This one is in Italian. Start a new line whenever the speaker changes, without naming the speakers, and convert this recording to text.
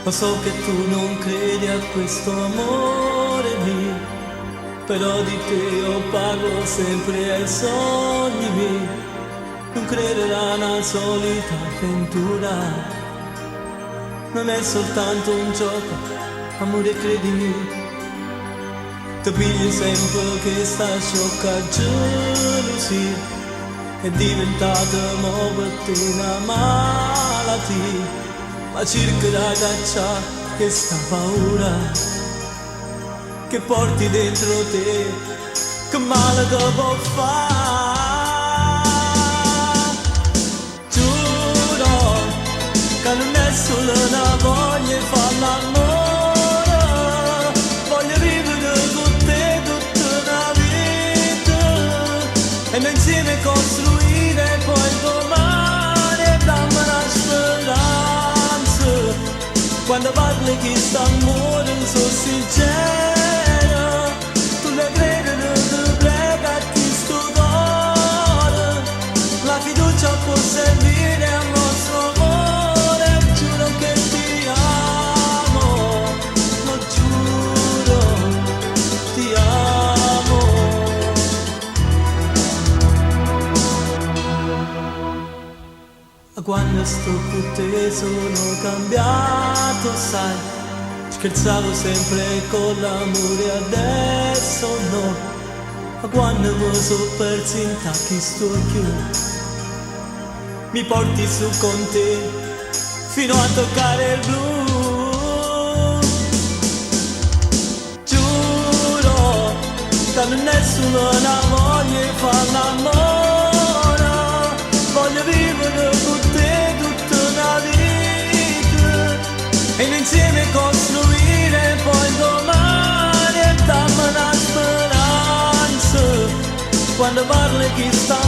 Lo so che tu non credi a questo amore mio, però di te io parlo sempre ai sogni miei. Non credere a una solita avventura, non è soltanto un gioco, amore credimi. Ti pigli sempre che sta sciocca gelosia è diventata mo' per te una malattia. Ma cerca da cacciare questa paura che porti dentro te, che male te può fare. Giuro che non è solo una voglia di fare l'amore, voglio vivere con te tutta una vita e noi insieme costruire poi domani dammi una speranza. Quando parli chi sta amore non so sincero, tu le credi non prega chi sto cuore, la fiducia può servire al nostro amore, giuro che ti amo, lo giuro, ti amo. Quando sto con te sono cambiato, sai, scherzavo sempre con l'amore, adesso no. Ma quando mi sono perso in tacchi sto più, mi porti su con te fino a toccare il blu. Giuro che non è solo una voglia di fare l'amore, voglio vivere con te tutta una vita e noi insieme costruire poi domani e dammi una speranza. Quando parli chi sta